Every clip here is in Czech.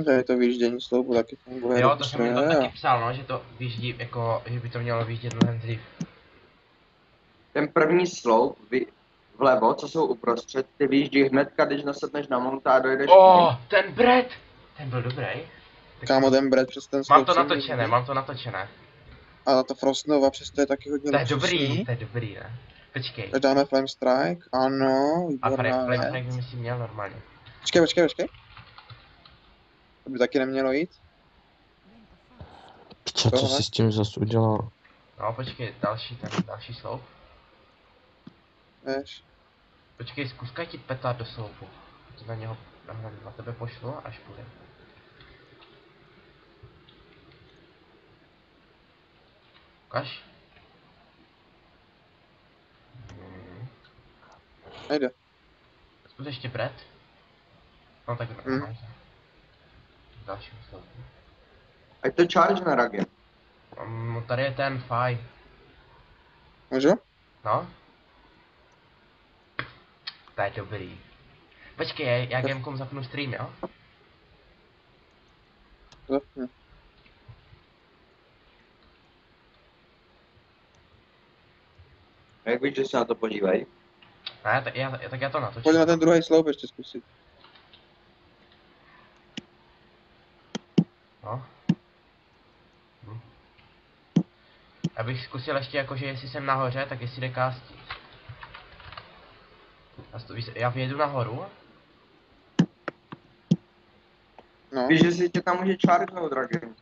Tady to vyjíždění sloupu taky funguje Jo, to jsem jim tam dobře, taky jo. psal, no, že to vyjíždí, jako, že by to mělo vyjíždět mnohem dřív. Ten první sloup, vlevo, co jsou uprostřed, ty vyjíždí hnedka, když nasedneš na monta a dojedeš k ním. Ten Brett! Ten byl dobrý. Kámo, ten Brad přes ten Mám sloup to si natočené, vyjíždí. mám to natočené. A ta Frostnova přesto je taky hodně To je luxusní. dobrý, ne? Počkej. Teď dáme Flame Strike, ano, A výborná Flame věc. Strike by si měl normálně. Počkej. To by taky nemělo jít. Piča, co Tohle? si s tím zas udělal? No, počkej, další sloup. Víš. Počkej, zkuskaj ti petard do sloupu. To na něho, na tebe pošlu, až půjde. Ukaž. Nejde. Zkus ještě Brett. No tak dobrý, máš to. Dalšího sloupu. Ať to charge na ragě. Tady je ten Faj. Můžu? No. To je dobrý. Počkej, já Gamecom zapnu stream, jo? Zapni. Jak víš, že se na to podívají? Ne, tak já to natočím. Pojď na ten druhý sloup ještě zkusit. No. Já bych zkusil ještě jakože jestli jsem nahoře, tak jestli jde castit. Já vyjedu nahoru. No, Víš, že si tě tam může chargenout ragem.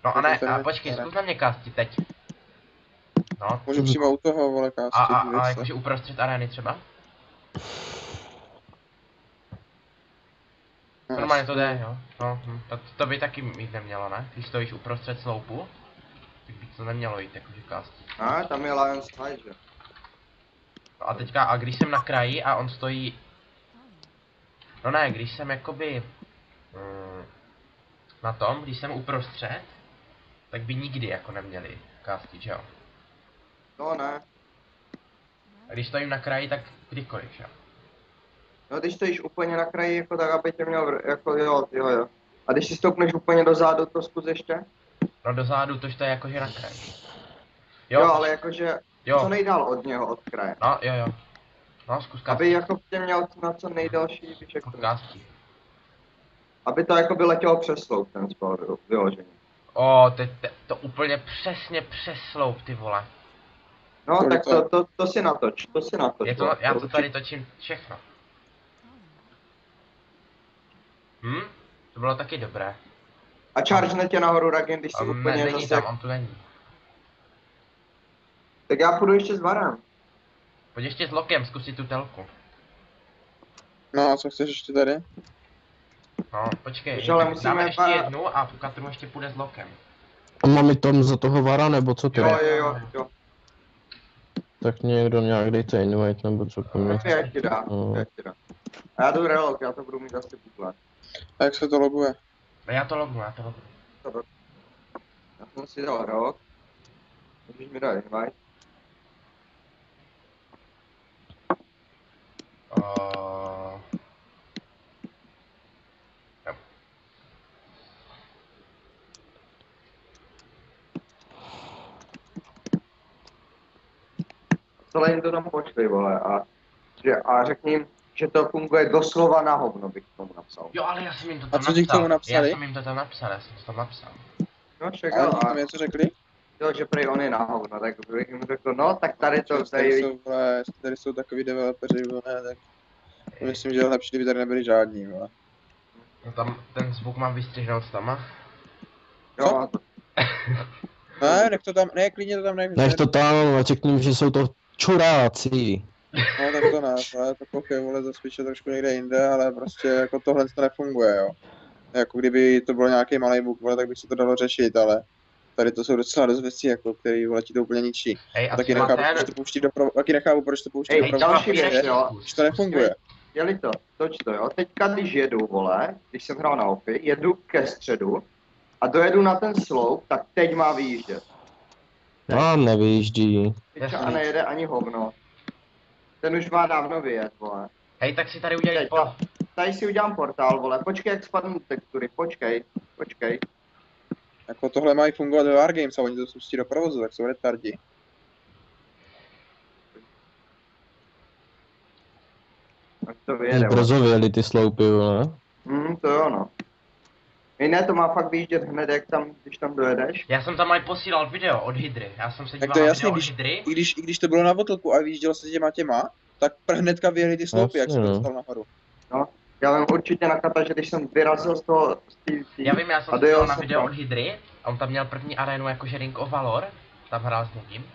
No a ne, To a je počkej, dobré. zkus na mě castit teď. No. můžu přímo u toho, vole, A castit věci. jakože uprostřed arény třeba? No, Normálně to jde, jo. No, to by taky mít nemělo, ne? Když stojíš uprostřed sloupu, tak by to nemělo jít jakože castit. A tam je Lion's High, že? No a teďka, a když jsem na kraji a on stojí... No ne, když jsem jakoby... na tom, když jsem uprostřed, tak by nikdy jako neměli castit, že jo? No ne. A když stojím na kraji, tak kdykoliv, že jo? No když stojíš úplně na kraji, jako tak, aby tě měl, jako jo. A když si stoupneš úplně dozadu, to zkus ještě? No dozadu, tož to je jakože na kraji. Jo, ale jakože, jo. co nejdál od něho, od kraje. No, jo. No, zkus castit. Aby jako tě měl na co nejdelší, víš jak to. Castit. Aby to jako by letělo přes sloup, ten spell vyložený. To úplně přesně přes sloup, ty vole. No, tak to si natoč, Já to tady točím všechno. To bylo taky dobré. A charge tě nahoru Ragen, když si úplně není zase... tam, on tu není. Tak já půjdu ještě s Varem. Pojď ještě s Lokem, zkusit tu telku. No a co chceš ještě tady? No, počkej, Víš, ale dáme musíme ještě jednu a Katru ještě půjde s Lokem. A máme tam za toho Vara, nebo co to je? Jo. Tak někdo nějak dejte invite, nebo co po mně. Tak jak ti dá. A já jdu relok, já to budu mít asi půkle. A jak se to loguje? No já to lognu. Já jsem si dal relok. Můžeš mi dát invite. Jo. Celé jim to tam počkej, vole, a řekni jim, že to funguje doslova na hovno, bych tomu napsal. Jo, ale já jsem jim to A tam co ti k tomu napsali? Já jsem jim to tam napsal. No, A čekal, oni tam něco řekli? jo, že prej on je na hovno, tak bych jim řekl, no, tak tady to, Tady jsou takový developeři, ne, tak myslím, že je lepší, kdyby tady nebyli žádní, vole. No tam ten zvuk mám vystřihnout tam. jo, Ne, nech to tam, ne, klidně to tam Nech to tam, a řekni, že jsou to čuráci. No tak to ne, ale to pochy, vole, zasvědčit trošku někde jinde, ale prostě jako tohle to nefunguje, jo. Jako kdyby to bylo nějaký malý bug, vole, tak by se to dalo řešit, ale tady to jsou docela dost věcí, jako, který vole, ti to úplně ničí. Hej, a Taky nechápu, proč to pouští do Hej, další věc, jo. Že to nefunguje. Jeli to, toč to, jo. Teďka, když jedu, vole, když jsem hrál na opy, jedu ke středu a dojedu na ten sloup, tak teď má vyjíždět. Vám nevyjíždí. Teďka a nejede ani hovno. Ten už má dávno vyjet, vole. Hej, tak si tady udělej tady si udělám portál, vole. Počkej, jak spadnu do textury, počkej. Jako tohle mají fungovat ve Wargames a oni to spustí do provozu, tak jsou retardi. Tak to vyjede, vole. Brzo vyjeli ty sloupy, vole. To jo, no. Jiné to má fakt vyjíždět hned, jak tam, když tam dojedeš. Já jsem tam aj posílal video od Hydry. Já jsem se Tak díval to je na jasný, video od Hydry. i když to bylo na botlku a vyjíždělo se těma, tak hnedka vyjeli ty sloupy, jak Jasně, se no. dostal nahoru. No. Já vím určitě na kata, že když jsem vyrazil z toho, Já vím, já jsem a se dojel díval na jsem video tam. od Hydry. A on tam měl první arénu jakože Ring of Valor. Tam hrál s někým.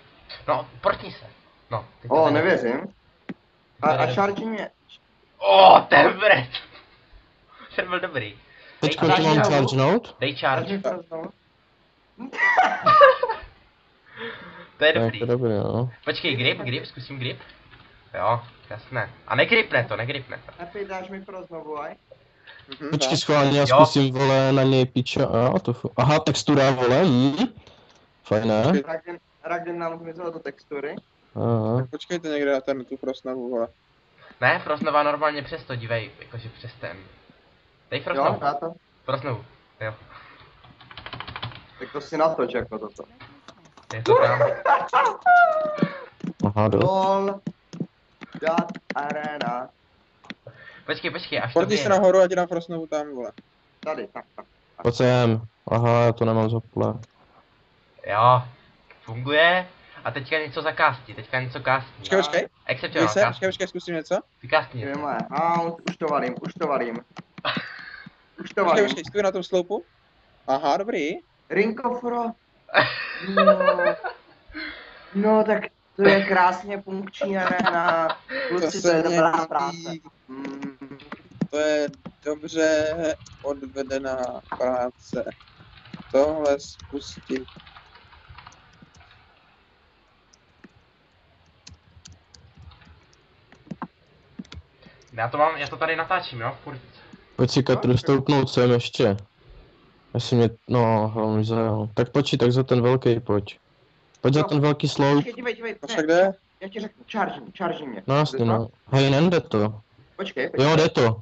No, protni se. No, teď to O, jde. nevěřím. A charge mě. Ten vred. Ten byl dobrý. Teďko Dej to mám charge. chargenout? Dej Charge charge. mi to znovu. To je Tak dobrý. to dobrý, no. Počkej, grip, zkusím grip. Jo, jasné. A negripne to. Happy, dáš mi pro znovu, aj? Počkej, schválně, já Jo. zkusím, vole, na něj piča, aha, textura, vole, fajné. Ragden nám zmizel do textury. Aha. Počkejte někde na ten tu prosnavu, vole. Ne, Frostnova normálně přes to, dívej, jakože přes ten. Dej Jo, Frostnovu. dá to. Frostnovu. Jo, Tak to si natoč jako toto. je to tam. Aha, do. LOL. Dat arena. Počkej, až to Portni se vyjede. nahoru a ti dám prosnavu tam, vole. Tady, tak. Pojď sem. Aha, já to nemám zaplé. Jo, funguje. A teďka něco za casty, kástí. Počkej. Exceptional Dej se, casty. počkej, zkusím něco. Ty kástí něco. Jdeme. Už to varím. Už to Počkej, varím. stůj na tom sloupu. Aha, dobrý. Rinkofro. No, tak to je krásně funkční arena. Kluci, to je dobrá práce. To je dobře odvedená práce. Tohle spustit. Já to tady natáčím, jo, furt. Pojď si Katru stoupnout sem ještě. Jestli mě, no, hlavně zajel. Tak počít, tak za ten velký pojď. Pojď za ten velký sloup. Počkej, dívej. A však jde? Já ti řeknu, charge mě. No jasně, no. Hej, nejde to. Počkej. Jo, jde to.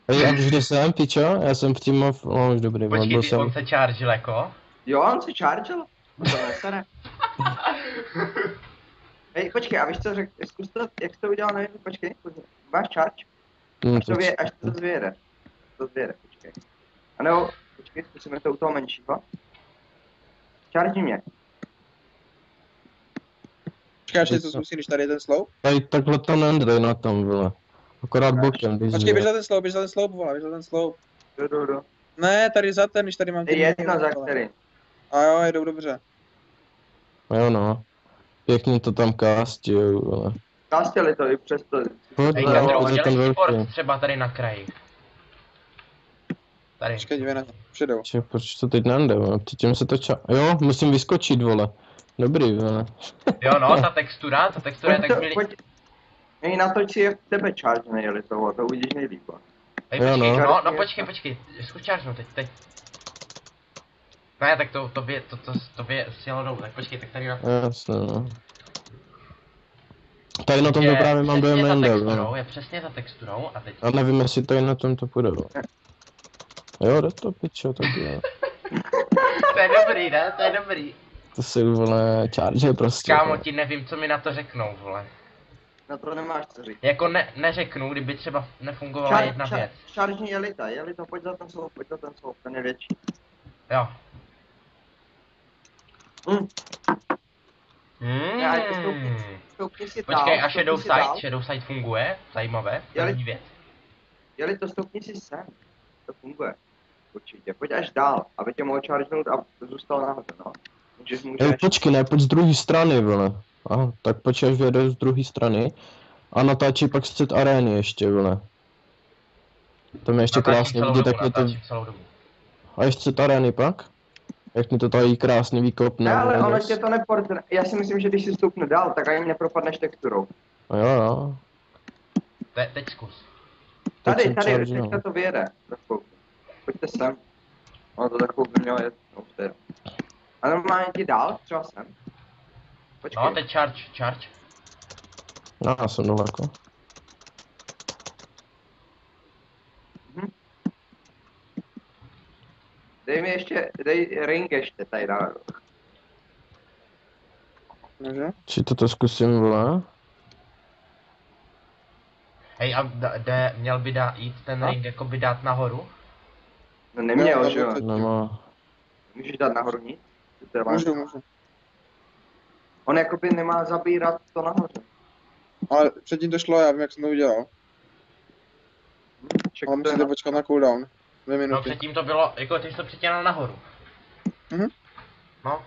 Hej, a už jde sem, pičo? Já jsem přímo, no už dobrý, Počkej, byl ty, jsem. on se chargil jako. Jo, on se chargel? To nesere. Hej, počkej, a víš co zkus to, jak jsi to udělal, nevím, počkej, máš charge? Až to zvěde. Počkej. A nebo, počkej, zkusíme to u toho menšího. Charge mě. Počkej, až něco zkusím, když tady je ten sloup. Tady takhle to nedej na tom, vole. Akorát bokem, když Počkej, běž za ten sloup, vole, běž za ten sloup. Jdu. Ne, tady za ten, když tady mám Je jedna za který. A jo, jedou dobře. Jo no. Pěkně to tam kástí, vole. Kastěli to i přesto. Pojď, Ej, no, Katro, pojď za ten udělej si port velký. třeba tady na kraji. Tady. Počkej, dívej na ně, předou. Proč to teď nejde, vole? Předtím se to jo, musím vyskočit, vole. Dobrý, vole. Jo, no, ta textura je tak milý. Hej, natoč si jak tebe charge nejeli toho, to uvidíš nejlíp. Hej, Jo, počkej, no. no, počkej, zkus charge, teď. Ne, tak to sjelo dolů, tak počkej, tak tady na to. Jasně, no. Tady na tom to právě mám dojem nejde, vole. Je přesně za texturou a teď. A nevím, jestli tady na tom to půjde, vole. Jo, jde to, pičo, tak jo. To je dobrý, ne? To je dobrý. To si, vole, charge prostě. Kámo, ti nevím, co mi na to řeknou, vole. Na to nemáš co říct. Jako neřeknu, kdyby třeba nefungovala jedna věc. Charge jelita, pojď za ten sloup, ten je větší. Jo. Já, stoupni si dál. Počkej, a stoupni si dál. Shadow side funguje? Zajímavé, Jeli- první věc. Jeli to stoupni si sem. To funguje. Určitě, pojď až dál, aby tě mohl chargenout a zůstal nahoře, no. Hej, počkej, ne, pojď z druhé strany, vole. Aha, tak pojď až vyjede z druhé strany. A natáčí pak střed arény ještě, vole. Tam je ještě krásně vidět, jak mi to... celou dobu. A ještě střed arény pak? Jak mi to tady krásně vykopne. Ne, ale vole, ono dost. tě to neportne. Já si myslím, že když si stoupne dál, tak ani nepropadneš texturou. A jo. Teď zkus. Tady, charge, teďka to vyjede. Trochu. Pojďte sem. No to takovou by mělo jet. A normálně ti dál, třeba sem. Počkej. No, teď charge. No, já jsem daleko. Dej mi ještě, dej ring ještě tady nahoru. Může? Či to zkusím, vole. Hej, a měl by jít ten No. ring jako by dát nahoru? No neměl, že jo? Nemá. Můžeš dát nahoru nic? To je vážně. Můžu. On jakoby nemá zabírat to nahoře. Ale předtím to šlo, já vím, jak jsem to udělal. Ček, Ale to je musíte počkat na cooldown. 2 No minuty. předtím to bylo, jako ty jsi to přitěnal nahoru. Mhm. No.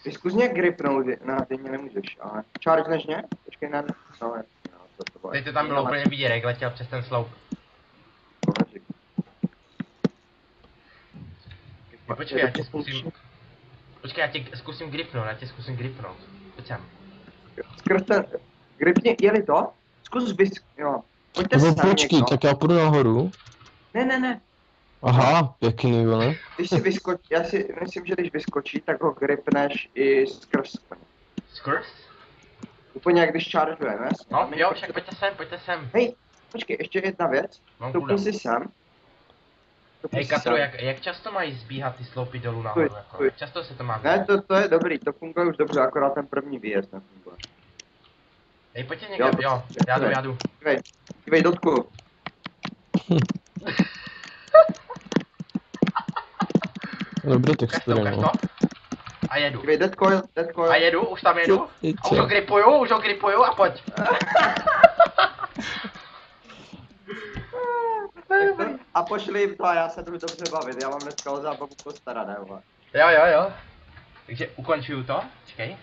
Ty zkus nějak gripnout, na ty mě nemůžeš, ale chargeneš mě? Počkej na no, to bylo. Teď to tam bylo úplně vidět, jak letěl přes ten sloup. Počkej, já tě zkusím. Počkej, já tě zkusím gripnout, Pojď sem. Skrz ten, gripni, jeli to? Zkus jo. Pojďte Nebo si tam počkej, někdo. tak já půjdu nahoru. Ne. Aha, pěkný, vole. Když si vyskočí, já si myslím, že když vyskočí, tak ho gripneš i skrz. Skrz? Úplně jak když chargeujeme, jasně. No, jo, však pojďte sem. Hej, počkej, ještě jedna věc. Mám Stupni cooldown. si sem. Hej Katro, jak často mají zbíhat ty sloupy dolů nahoru, Tuj, jako? tuj. Jak často se to má Ne, to je dobrý, to funguje už dobře, akorát ten první výjezd nefunguje. Hej, pojďte někam, jo, já jdu. Dívej, dotku. Dobrý Ukaž textury, to. no. A jedu. Dívej, dead coil. A jedu, už tam jedu. A už ho gripuju a pojď. A pošli jim to a já se budu dobře bavit, já mám dneska o zábavu postarat, ne? Jo. Takže ukončuju to, počkej.